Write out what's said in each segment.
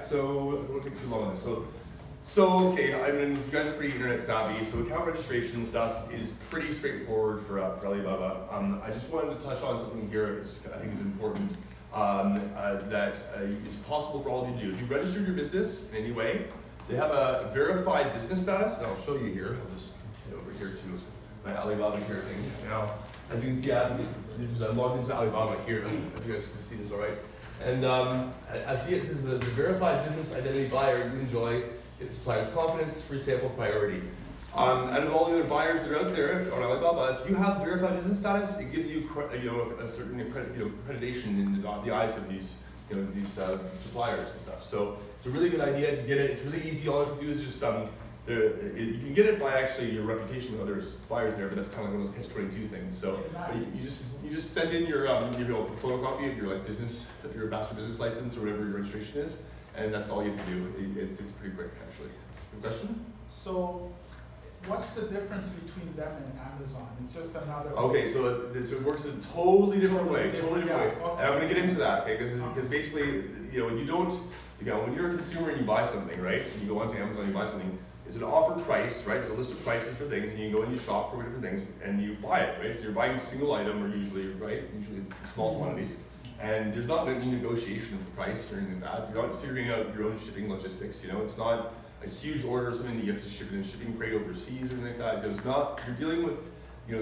so it won't take too long on this. So okay, I mean, you guys are pretty internet savvy, so account registration stuff is pretty straightforward for Alibaba. I just wanted to touch on something here that I think is important, that is possible for all of you to do. If you registered your business in any way, they have a verified business status, and I'll show you here. I'll just head over here to my Alibaba here thing. Now, as you can see, I'm logged into Alibaba here. If you guys can see this all right. And I see it says, as a verified business identity buyer, you enjoy get supplier's confidence, free sample priority. Out of all the other buyers that are out there on Alibaba, if you have verified business status, it gives you, a certain accreditation in the eyes of these, suppliers and stuff. So it's a really good idea to get it. It's really easy. All you have to do is just you can get it by actually your reputation with other suppliers there, but that's kind of one of those catch-22 things. So you just send in your photocopy of your business, of your master business license or whatever your registration is, and that's all you have to do. It's pretty quick, actually. Good question? So, what's the difference between them and Amazon? It's just another. Okay, so it works in a totally different way. Totally different way. Okay. And I'm going to get into that, okay? Because basically, when you're a consumer and you buy something, right? And you go onto Amazon and you buy something. It's an offer price, right? There's a list of prices for things, and you go and you shop for different things, and you buy it, right? So you're buying a single item, or usually small quantities. And there's not any negotiation of the price or anything like that. You're not figuring out your own shipping logistics. It's not a huge order of something that you have to ship in a shipping crate overseas or anything like that. It's not. You're dealing with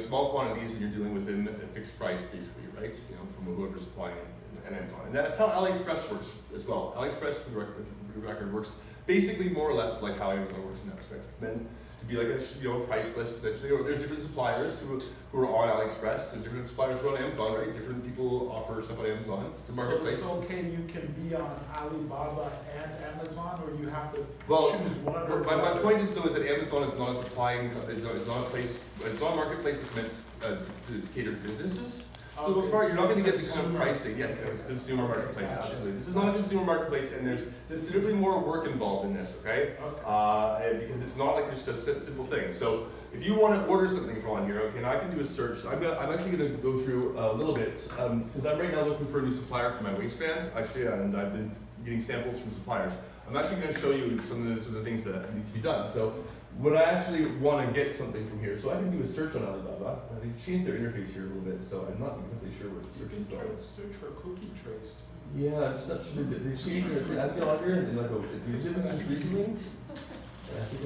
small quantities, and you're dealing within a fixed price, basically, right? From whoever's supplying it and Amazon. And that's how AliExpress works as well. AliExpress, for the record, works basically more or less like how Amazon works in that respect. It's meant to be like a price list eventually, or there's different suppliers who are on AliExpress, there's different suppliers who are on Amazon, right? Different people offer stuff on Amazon. It's a marketplace. So it's okay, you can be on Alibaba and Amazon, or you have to choose one or the my other? point is though is that Amazon is not supplying, is not a place, it's not a marketplace that's meant to cater to businesses. For the most part, you're not going to get the kind of pricing. Yes, it's a consumer marketplace, absolutely. This is not a consumer marketplace, and there's considerably more work involved in this, okay? Because it's not like just a simple thing. So if you want to order something from on here, okay, and I can do a search. I'm actually going to go through a little bit, since I'm right now looking for a new supplier for my waistband, actually, and I've been getting samples from suppliers. I'm actually going to show you some of the things that need to be done. So when I actually want to get something from here, so I can do a search on Alibaba. They've changed their interface here a little bit, so I'm not exactly sure what the search is about. Search for cookie trace. Yeah, I'm just not sure. They changed their. I've been on here and like, did this just recently? Yeah, I think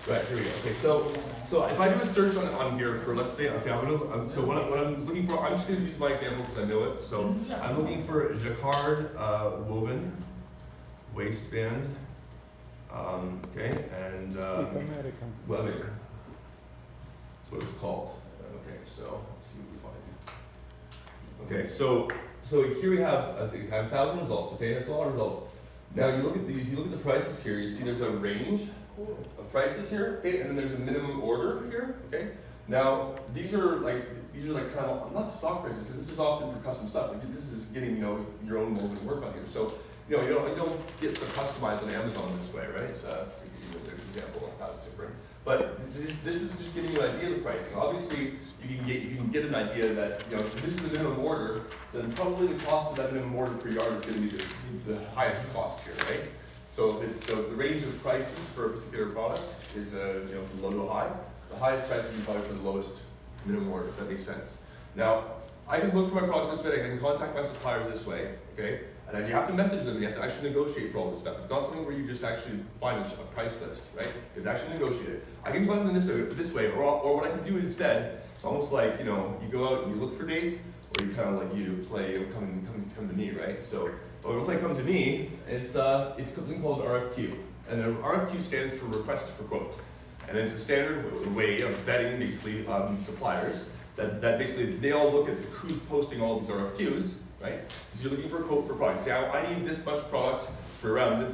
right, here we go. Okay, so if I do a search on here for, let's say, okay, so what I'm looking for, I'm just going to use my example because I know it. So I'm looking for jacquard woven waistband. Okay, and well, that's what it's called. Okay, so let's see what we find. Okay, so here we have I think I have 1,000 results. Okay, that's a lot of results. Now you look at if you look at the prices here, you see there's a range of prices here. Okay, and then there's a minimum order here. Okay, now these are like kind of not stock prices because this is often for custom stuff. Like this is getting your own woven work on here. So you don't get so customized on Amazon this way, right? So to give you an example of how it's different. But this is just giving you an idea of the pricing. Obviously, you can get an idea that if this is the minimum order, then probably the cost of that minimum order per yard is going to be the highest cost here, right? So the range of prices for a particular product is from low to high. The highest price would be probably for the lowest minimum order, if that makes sense. Now, I can look for my products this way. I can contact my suppliers this way, okay? And then you have to message them, you have to actually negotiate for all this stuff. It's not something where you just actually find a price list, right? It's actually negotiated. I can contact them this way, or what I can do instead, it's almost like, you go out and you look for dates, or you kind of like you play come to me, right? So when we play come to me, it's something called RFQ. And an RFQ stands for request for quote. And it's a standard way of vetting basically suppliers that basically they all look at who's posting all these RFQs, right? Because you're looking for a quote for product. Say, I need this much product for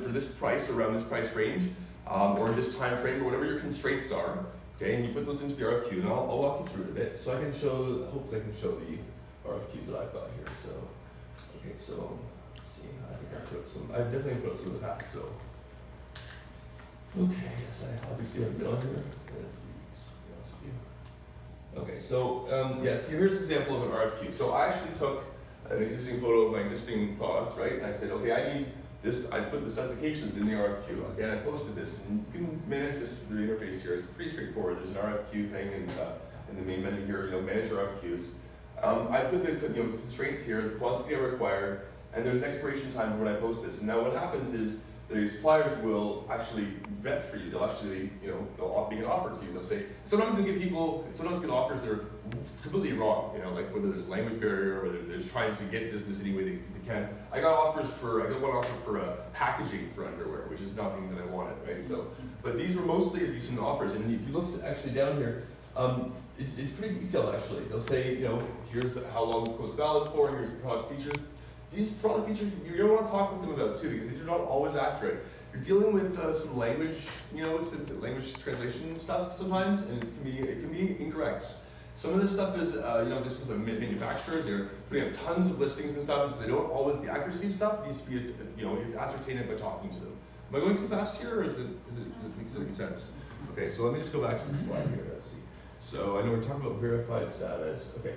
this price, around this price range, or this time frame, or whatever your constraints are. Okay, and you put those into the RFQ, and I'll walk you through it a bit. So I can show, hopefully I can show the RFQs that I've got here. So, okay, so let's see. I think I've definitely put some in the past. So, okay, yes, I obviously haven't been on here. Okay, so yes, here's an example of an RFQ. So I actually took an existing photo of my existing product, right? And I said, okay, I need this, I put the specifications in the RFQ. Okay, I posted this, and you can manage this through the interface here. It's pretty straightforward. There's an RFQ thing in the main menu here, manage RFQs. I put the constraints here, the quantity I require, and there's an expiration time when I post this. And now what happens is the suppliers will actually vet for you. They'll actually, they'll make an offer to you. They'll say, sometimes they get offers that are completely wrong, like whether there's a language barrier, or whether they're just trying to get business any way they can. I got one offer for packaging for underwear, which is nothing that I wanted, right? So, but these were mostly decent offers. And if you look actually down here, it's pretty detailed actually. They'll say, here's how long the quote's valid for, here's the product features. These product features, you're going to want to talk with them about too, because these are not always accurate. You're dealing with some language, it's language translation stuff sometimes, and it can be incorrect. Some of this stuff is, this is a manufacturer. They're putting up tons of listings and stuff, and so they don't always, the accuracy of stuff needs to be, you have to ascertain it by talking to them. Am I going too fast here, or does it make sense? Okay, so let me just go back to the slide here. Let's see. So I know we're talking about verified status. Okay.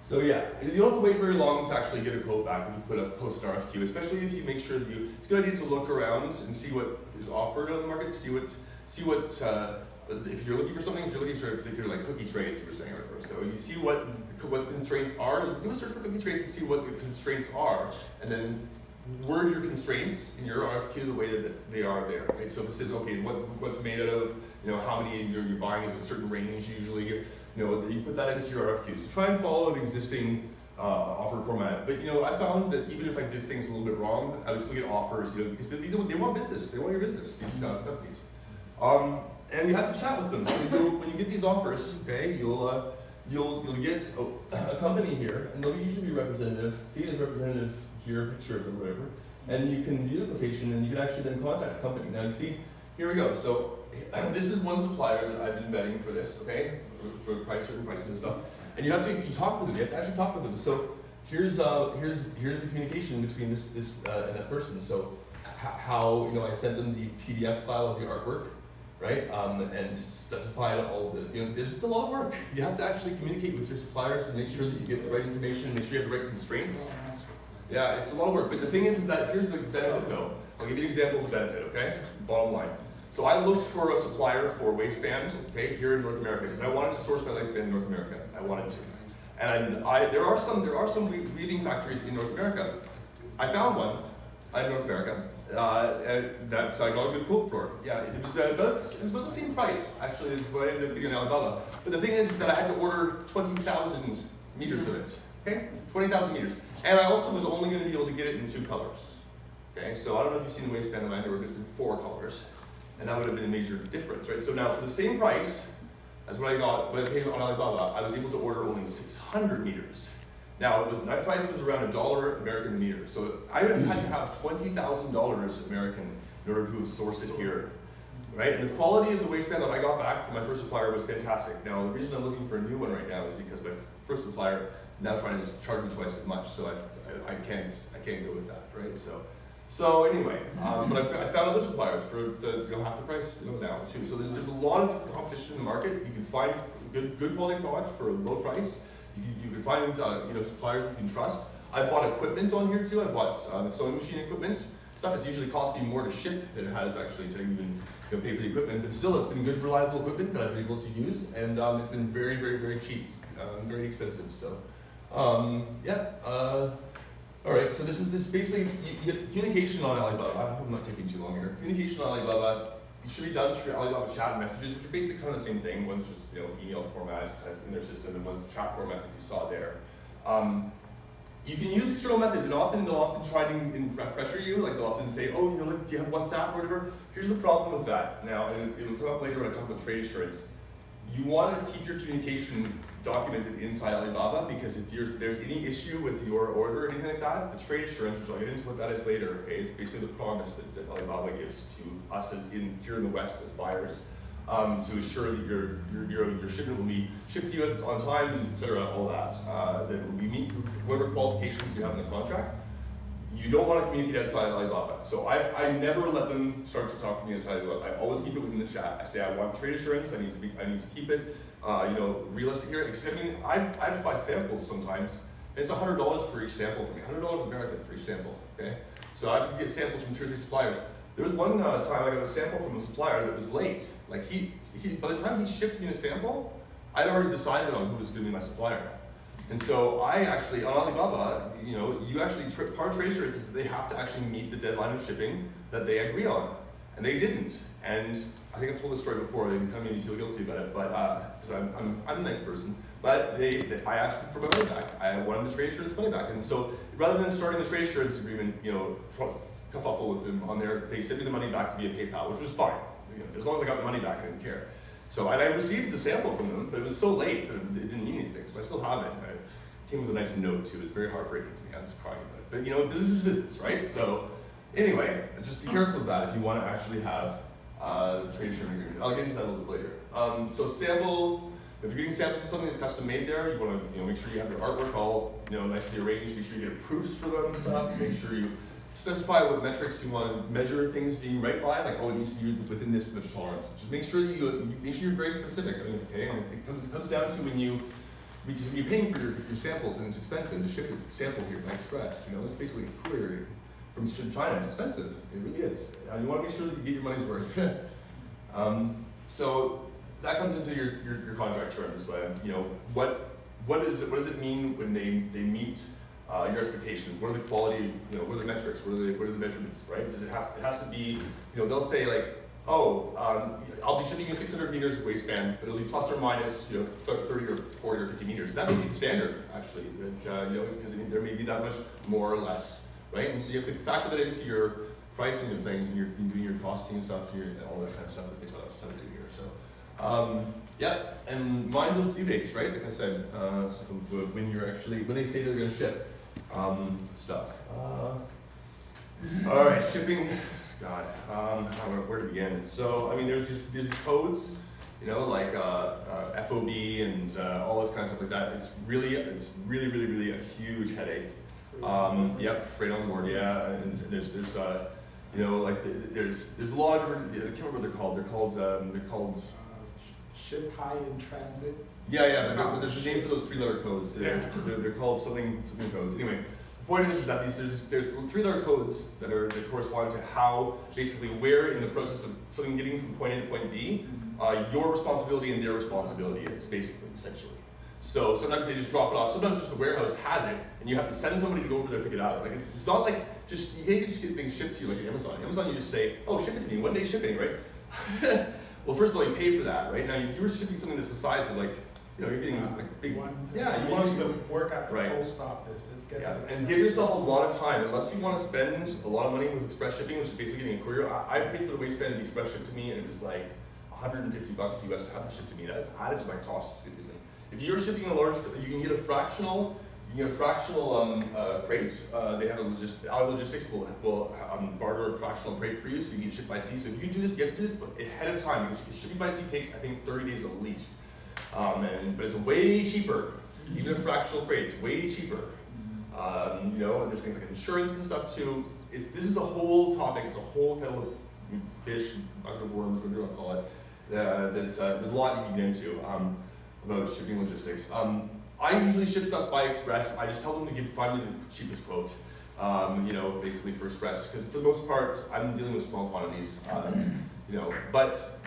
So yeah, you don't have to wait very long to actually get a quote back when you post an RFQ, especially if you make sure that it's a good idea to look around and see what is offered on the market, see what if you're looking for something, if you're looking for a particular like cookie trays, you were saying, or so you see what the constraints are. Do a search for cookie trays and see what the constraints are, and then word your constraints in your RFQ the way that they are there. Right? So if it says, okay, what's made out of, how many you're buying is a certain range usually. You put that into your RFQs. So try and follow an existing offer format. But I found that even if I did things a little bit wrong, I would still get offers. Because they want business. They want your business. These companies. And you have to chat with them. So when you get these offers, okay, you'll get a company here, and they'll usually be representative. See it as representative here, picture of it, or whatever. And you can view the quotation, and you can actually then contact the company. Now you see, here we go. So this is one supplier that I've been vetting for this, okay, for certain prices and stuff. And you talk with them. You have to actually talk with them. So here's the communication between this and that person. So how I sent them the PDF file of the artwork, right? And specify all of the it's a lot of work. You have to actually communicate with your suppliers and make sure that you get the right information, make sure you have the right constraints. Yeah, it's a lot of work. But the thing is that here's the benefit though. I'll give you an example of the benefit, okay? Bottom line. So I looked for a supplier for waistband, okay, here in North America, because I wanted to source my waistband in North America. I wanted to. And there are some weaving factories in North America. I found one in North America that I got a good quote for. Yeah, it was about the same price, actually, as what I ended up getting in Alibaba. But the thing is that I had to order 20,000 meters of it, okay? 20,000 meters. And I also was only going to be able to get it in 2 colors. Okay, so I don't know if you've seen the waistband of my underwear, but it's in 4 colors. And that would have been a major difference, right? So now for the same price as what I got when I came on Alibaba, I was able to order only 600 meters. Now, that price was around $1 American a meter. So I would have had to have $20,000 American in order to have sourced it here, right? And the quality of the waistband that I got back from my first supplier was fantastic. Now, the reason I'm looking for a new one right now is because my first supplier now trying to charge me twice as much, so I can't go with that, right? So anyway, but I found other suppliers for half the price now too. So there's a lot of competition in the market. You can find good quality products for a low price. You can find suppliers you can trust. I bought equipment on here too. I bought sewing machine equipment. Stuff that's usually costing more to ship than it has actually to even pay for the equipment. But still, it's been good, reliable equipment that I've been able to use, and it's been very, very, very cheap, very expensive. So all right, so this is basically, you get communication on Alibaba. I hope I'm not taking too long here. Communication on Alibaba, it should be done through Alibaba chat messages, which are basically kind of the same thing. One's just email format in their system, and one's chat format that you saw there. You can use external methods, and they'll often try to pressure you. Like they'll often say, oh, do you have WhatsApp or whatever? Here's the problem with that. Now, and it'll come up later when I talk about trade assurance. You want to keep your communication documented inside Alibaba, because if there's any issue with your order or anything like that, the trade assurance, which I'll get into what that is later, okay, it's basically the promise that Alibaba gives to us here in the West as buyers, to assure that your shipment will be shipped to you on time, etc., all that, that will meet whatever qualifications you have in the contract. You don't want to communicate outside Alibaba. So I never let them start to talk to me outside Alibaba. I always keep it within the chat. I say I want trade assurance. I need to keep it realistic here. Except I have to buy samples sometimes. And it's $100 for each sample for me, $100 American for each sample, okay? So I have to get samples from 2 or 3 suppliers. There was one time I got a sample from a supplier that was late. Like by the time he shipped me the sample, I'd already decided on who was going to be my supplier. And so I actually, on Alibaba, you actually, part of trade assurance is that they have to actually meet the deadline of shipping that they agree on. And they didn't. And I think I've told this story before, they kind of made me feel guilty about it, but, because I'm a nice person. But I asked them for my money back. I wanted the trade assurance money back. And so rather than starting the trade assurance agreement, kerfuffle with them on there, they sent me the money back via PayPal, which was fine. As long as I got the money back, I didn't care. So, and I received the sample from them, but it was so late that it didn't mean anything. So I still have it. It came with a nice note too. It was very heartbreaking to me. I was crying about it. But business is business, right? So anyway, just be careful of that if you want to actually have the trade assurance agreement. I'll get into that a little bit later. So sample, if you're getting samples of something that's custom made there, you want to make sure you have your artwork all nicely arranged. Make sure you get proofs for them and stuff. Make sure you specify what metrics you want to measure things being right by, like, oh, it needs to be within this much tolerance. Just make sure that you're very specific. Okay, it comes down to because when you're paying for your samples and it's expensive to ship a sample here by express. It's basically a courier from China. It's expensive. It really is. You want to make sure that you get your money's worth. So that comes into your contract terms. What does it mean when they meet your expectations? What are the quality, what are the metrics? What are the measurements, right? It has to be, they'll say like, oh, I'll be shipping you 600 meters of waistband, but it'll be plus or minus, 30 or 40 or 50 meters. That may be the standard, actually, because there may be that much more or less, right? And so you have to factor that into your pricing of things, and you're doing your costing and stuff, and all that kind of stuff that they tell us how to do here. So, yeah, and mind those due dates, right? Like I said, when they say they're going to ship stuff. All right, shipping. God, where to begin? So, there's these codes, like FOB and all this kind of stuff like that. It's really a huge headache. Yep, freight on board. Yeah, and there's a lot of different. I can't remember what they're called. They're called ship high in transit. Yeah, but there's a name for those 3-letter codes. They're called something codes. Anyway. The point is that there's 3-letter codes that correspond to how, basically, where in the process of something getting from point A to point B, your responsibility and their responsibility is, basically, essentially. So sometimes they just drop it off. Sometimes just the warehouse has it, and you have to send somebody to go over there and pick it up. Like it's not like you can't just get things shipped to you like Amazon. Amazon, you just say, oh, ship it to me, 1 day shipping, right? Well, first of all, you pay for that, right? Now, if you were shipping something that's the size of like, you're getting like big one. Yeah, you want to work at the post office. And give yourself a lot of time, unless you want to spend a lot of money with express shipping, which is basically getting a courier. I paid for the waistband to be express shipped to me, and it was like $150 US to have it shipped to me. That added to my costs. If you're shipping a large, you can get a fractional. Crate. They have our logistics will barter a fractional crate for you, so you can get shipped by sea. So if you do this, you have to do this ahead of time, because shipping by sea takes, I think, 30 days at least. But it's way cheaper. Even a fractional crate, it's way cheaper. And there's things like insurance and stuff too. This is a whole topic. It's a whole kettle of fish, bucket of worms, whatever you want to call it. There's a lot you can get into about shipping logistics. I usually ship stuff by express. I just tell them to find me the cheapest quote. Basically for express, because for the most part, I'm dealing with small quantities. But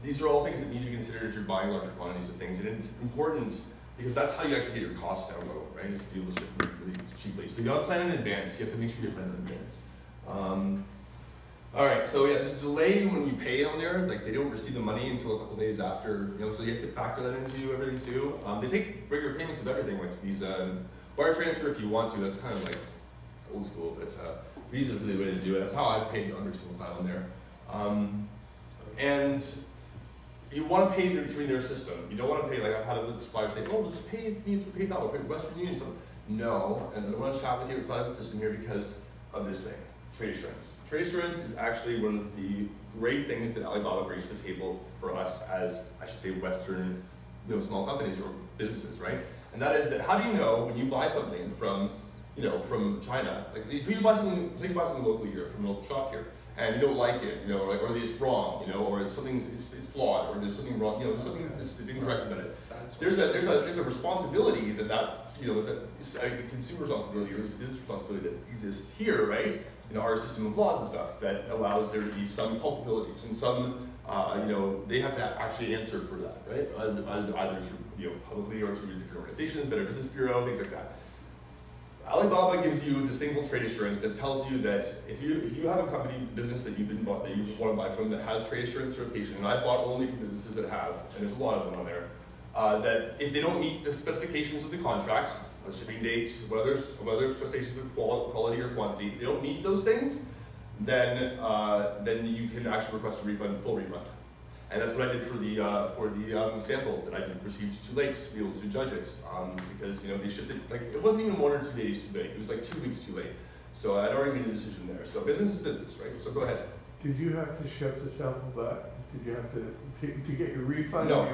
these are all things that need to be considered if you're buying larger quantities of things, and it's important because that's how you actually get your costs down low, right? Is to be able to ship things really cheaply. So you gotta plan in advance. You have to make sure you plan in advance. All right, so yeah, there's a delay when you pay on there. Like they don't receive the money until a couple days after, so you have to factor that into everything too. They take regular payments of everything, like Visa, wire transfer if you want to. That's kind of like old school, but Visa is really the way to do it. That's how I've paid on every single time on there. And you want to pay through their system. You don't want to pay like I've had a supplier say, oh, we'll just pay me through PayPal, or Western Union. So no, and I want to chat with you outside of the system here because of this thing. Trade assurance. Trade assurance is actually one of the great things that Alibaba brings to the table for us as, I should say, Western, small companies or businesses, right? And that is that how do you know when you buy something from China? Like if you buy something, say you buy something locally here from a local shop here, and you don't like it, or it's wrong, or it's flawed, or there's something wrong, there's something that's incorrect about it. There's a responsibility that consumer responsibility or business responsibility that exists here, right? In our system of laws and stuff that allows there to be some culpabilities and some, they have to actually answer for that, right? Either through, publicly or through different organizations, Better Business Bureau, things like that. Alibaba gives you this thing called trade assurance that tells you that if you have a company business that you want to buy from that has trade assurance certification, and I bought only from businesses that have, and there's a lot of them on there, that if they don't meet the specifications of the contract, the shipping date, what other specifications of quality or quantity, if they don't meet those things, then you can actually request a refund, full refund. And that's what I did for the sample that I received too late to be able to judge it, because they shipped it it wasn't even 1 or 2 days too late. It was like 2 weeks too late. So I'd already made a decision there. So business is business, right? So go ahead. Did you have to ship the sample back? Did you have to get your refund? No.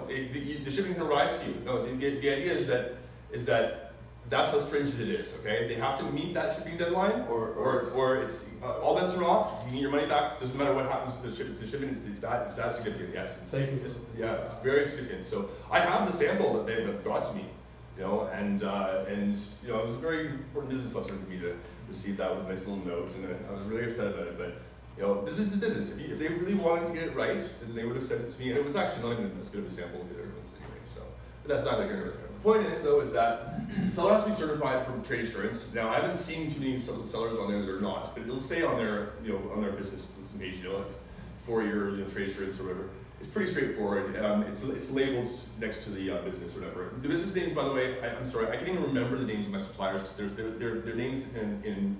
The shipping can arrive to you. No, the idea is that that's how stringent it is. Okay, they have to meet that shipping deadline, or it's all bets are off. You need your money back. Doesn't matter what happens to the shipping. It's that significant. Yes, it's very significant. So I have the sample that they've got to me, and it was a very important business lesson for me to receive that with a nice little note, and I was really upset about it. But business is business. If they really wanted to get it right, then they would have sent it to me, and it was actually not even as good of a sample as the other ones anyway. So, but that's neither here nor there. The point is, though, is that the seller has to be certified for trade assurance. Now, I haven't seen too many sellers on there that are not, but it'll say on their, on their business page, like 4-year, trade assurance or whatever. It's pretty straightforward. It's labeled next to the business or whatever. The business names, by the way, I'm sorry, I can't even remember the names of my suppliers because their names in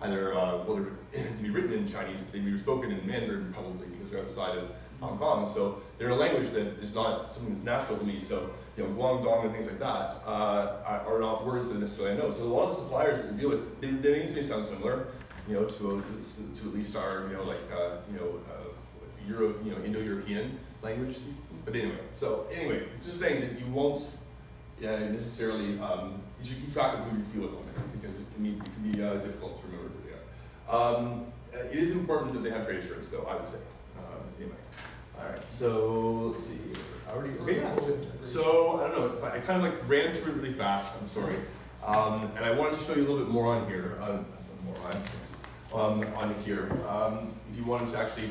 either they're to be written in Chinese, but they be spoken in Mandarin probably because they're outside of Hong Kong. So they're in a language that is not something that's natural to me. So Guangdong and things like that are not words that necessarily I know. So a lot of the suppliers that we deal with, their names may sound similar, to at least our Indo-European language. But anyway, just saying that you won't necessarily you should keep track of who you deal with on there because it can be difficult to remember who they are. It is important that they have trade assurance, though, I would say. Anyway. All right, so let's see. So I don't know. I kind of ran through it really fast. I'm sorry, and I wanted to show you a little bit more on here. On here. If you wanted to actually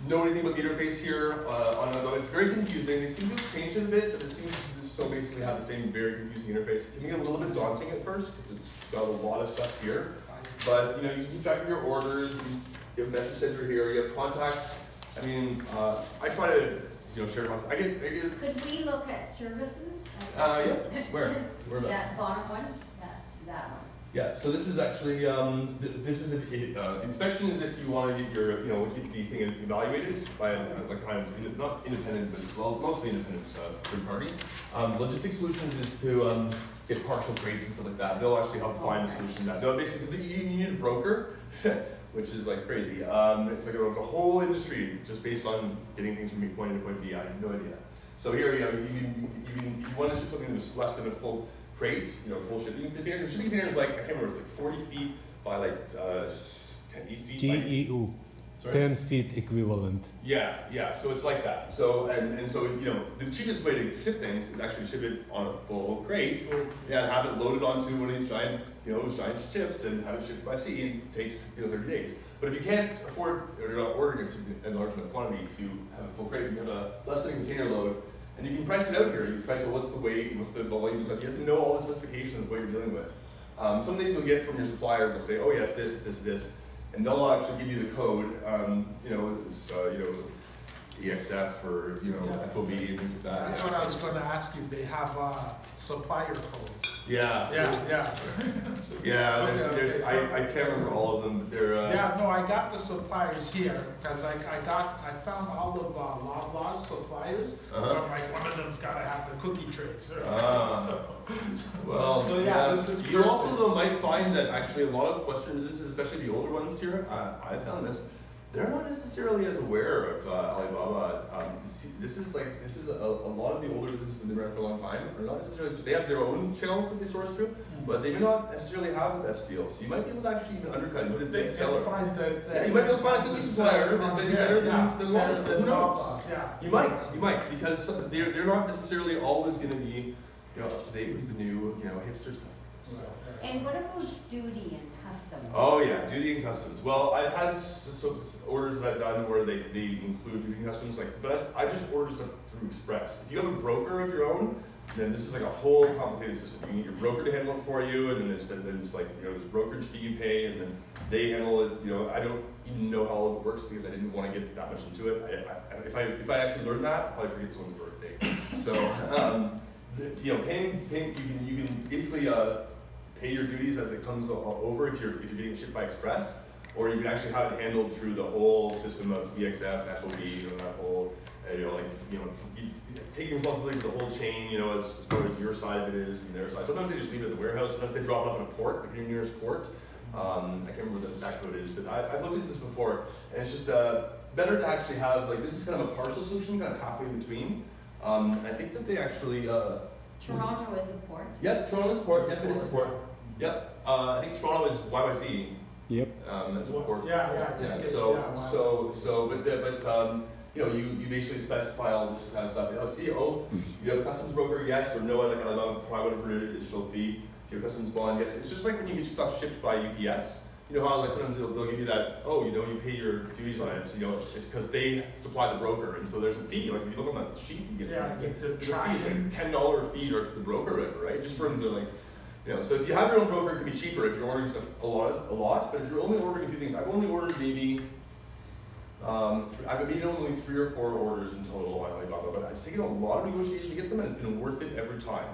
know anything about the interface here, it's very confusing. They seem to have changed it a bit, but it seems to still basically have the same very confusing interface. It can be a little bit daunting at first because it's got a lot of stuff here. But you can keep track of your orders. You have a message center here. You have contacts. I mean, I try to share contacts. Could we look at services? Yeah. Where about? That bottom one. That one. Yeah, so this is actually, this is inspection is if you want to get your, get the thing evaluated by not independent, but mostly independent third party. Logistics solutions is to get partial crates and stuff like that. They'll actually help find a solution to that. They'll basically, because you need a broker, which is crazy. It's there's a whole industry just based on getting things from point A to point B. I have no idea. So here, if you want to ship something that's less than a full crate, full shipping container. The shipping container is I can't remember, it's 40 feet by 10 feet. TEU, 10 feet equivalent. Yeah, so it's like that. So, and so, the cheapest way to ship things is actually ship it on a full crate, and have it loaded onto one of these giant, giant ships and have it shipped by sea, and it takes, 30 days. But if you can't afford, or you're not ordering a large enough quantity to have a full crate, you have a less than a container load, and you can price it out here. You can price out what's the weight, what's the volume, and stuff. You have to know all the specifications of what you're dealing with. Some things you'll get from your supplier, they'll say, oh yeah, it's this, and they'll actually give you the code, it's, EXF or FOB and things like that. That's what I was going to ask you. They have supplier codes. Yeah. There's I can't remember all of them, but they're. I got the suppliers here because I found all of Loblaws suppliers. So I'm like, one of them's got to have the cookie trays. This is you also though might find that actually a lot of Western businesses, especially the older ones here, I found this. They're not necessarily as aware of Alibaba. This is a lot of the older businesses that have been around for a long time are not necessarily. So they have their own channels that they source through, but they may not necessarily have the best deal. So you might be able to actually even undercut it. Big seller. You might be able to find a cookie supplier that's maybe better than Loblaws. Who knows? You might because they're not necessarily always going to be up to date with the new, hipster stuff. And what about duty and customs? Oh yeah, duty and customs. Well, I've had orders that I've done where they include duty and customs, but I just order stuff through Express. If you have a broker of your own, then this is like a whole complicated system. You need your broker to handle it for you, and then it's like, there's brokerage fee you pay, and then they handle it. I don't even know how all of it works because I didn't want to get that much into it. If I actually learned that, I'll probably forget someone's birthday. So, paying you can basically pay your duties as it comes over if you're getting it shipped by Express, or you can actually have it handled through the whole system of EXF, FOB, that whole, taking responsibility for the whole chain, as far as your side of it is and their side. Sometimes they just leave it at the warehouse, sometimes they drop it off at a port, like your nearest port. I can't remember what the exact code is, but I've looked into this before, and it's just better to actually have, this is kind of a partial solution, kind of halfway in between. I think that they actually... Toronto is a port? Yep, Toronto is a port, yep, it is a port. Yep, I think Toronto is YYZ. Yep. That's a port. Yeah. You basically specify all this kind of stuff. You have a customs broker, yes or no, like Alibaba private for additional fee. If you have a customs bond, yes. It's just like when you get stuff shipped by UPS. You know how sometimes they'll give you that, you pay your duties on it. It's because they supply the broker, and so there's a fee. Like if you look on that sheet, you get the fee. It's like $10 fee to the broker, right? Just for them to so if you have your own broker, it can be cheaper if you're ordering stuff a lot. But if you're only ordering a few things, I've only ordered maybe, I've made only 3 or 4 orders in total on Alibaba, but it's taken a lot of negotiation to get them, and it's been worth it every time.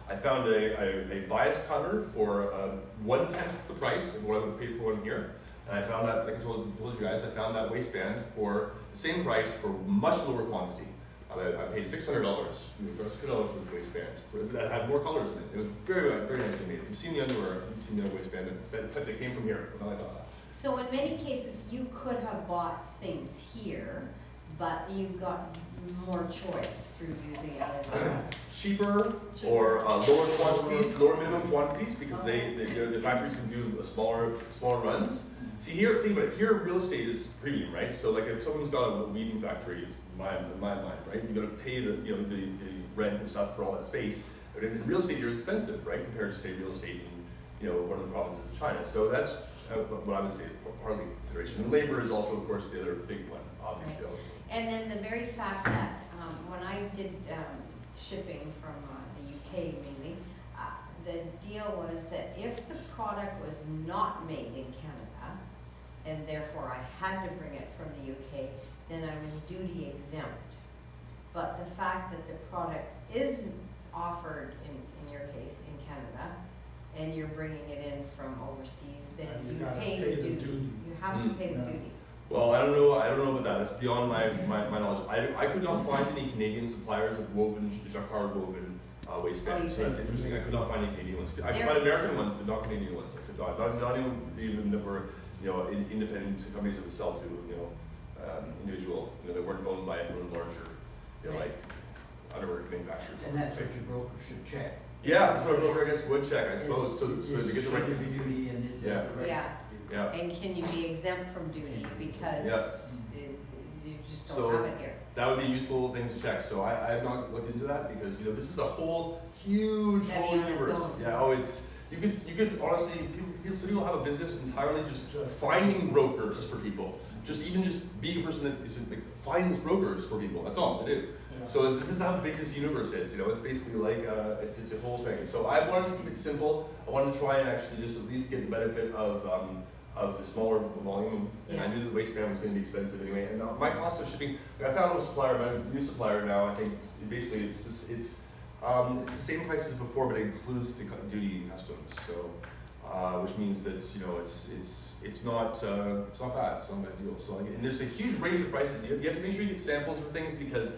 I found a bias cutter for 1/10 the price of what I would have paid for one here, and I found that, like I told you guys, I found that waistband for the same price for much lower quantity. I paid $600 for $600 worth of waistband that had more colors in it. It was very, very nicely made. You've seen the underwear, you've seen the waistband that came from here. So in many cases, you could have bought things here, but you got more choice through using Alibaba. Cheaper or lower quantities, lower minimum quantities, because the factories can do smaller runs. See here, think about it. Here, real estate is premium, right? So like if someone's got a weaving factory, in my mind, right? You got to pay the the rent and stuff for all that space. But real estate here is expensive, right? Compared to say real estate in one of the provinces of China. So that's what I would say is partly consideration. And labor is also, of course, the other big one, obviously. Right. And then the very fact that when I did shipping from the UK mainly, the deal was that if the product was not made in Canada, and therefore I had to bring it from the UK, then I was duty exempt. But the fact that the product is offered, in your case, in Canada, and you're bringing it in from overseas, then you pay the duty. You have to pay the duty. Well, I don't know about that. That's beyond my knowledge. I could not find any Canadian suppliers of woven, jacquard woven waistbands. So that's interesting. I could not find any Canadian ones. I could find American ones, but not Canadian ones. I could not even that were independent companies that would sell to individual. That weren't owned by everyone larger, like underwear manufacturers. And that's what your broker should check. Yeah, that's what a broker, I guess, would check, I suppose. So to get the right. Should there be duty and is that the right? Yeah. And can you be exempt from duty because you just don't have it here? That would be a useful thing to check. So I have not looked into that because this is a whole huge universe. Yeah. You could honestly people have a business entirely just finding brokers for people. Just being a person that finds brokers for people. That's all they do. Yeah. So this is how big this universe is. It's basically like it's a whole thing. So I wanted to keep it simple. I wanted to try and actually just at least get the benefit of the smaller volume. And I knew the waistband was going to be expensive anyway. And my cost of shipping, my new supplier now. I think basically it's the same price as before, but it includes the duty and customs. So, which means that it's not bad. It's not a bad deal. So, and there's a huge range of prices. You have to make sure you get samples for things because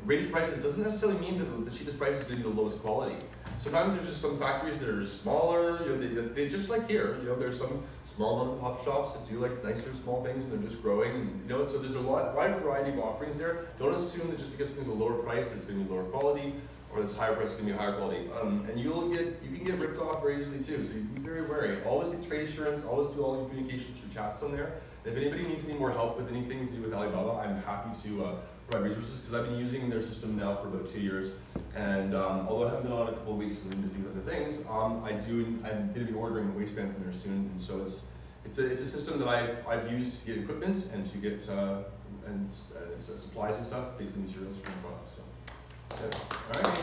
range of prices doesn't necessarily mean that the cheapest price is going to be the lowest quality. Sometimes there's just some factories that are smaller. They just like here. There's some small mom and pop shops that do like nicer small things, and they're just growing. And so there's a wide variety of offerings there. Don't assume that just because something's a lower price that it's going to be lower quality, or this higher price is gonna be higher quality. And you can get ripped off very easily too, so you be very wary. Always get trade assurance, always do all your communication through chats on there. And if anybody needs any more help with anything to do with Alibaba, I'm happy to provide resources, because I've been using their system now for about 2 years. And although I haven't been on it a couple of weeks because I've been busy with other things, I'm going to be ordering a waistband from there soon. And so it's a system that I've used to get equipment and to get supplies and stuff, basically materials for my products. So, yeah. All right.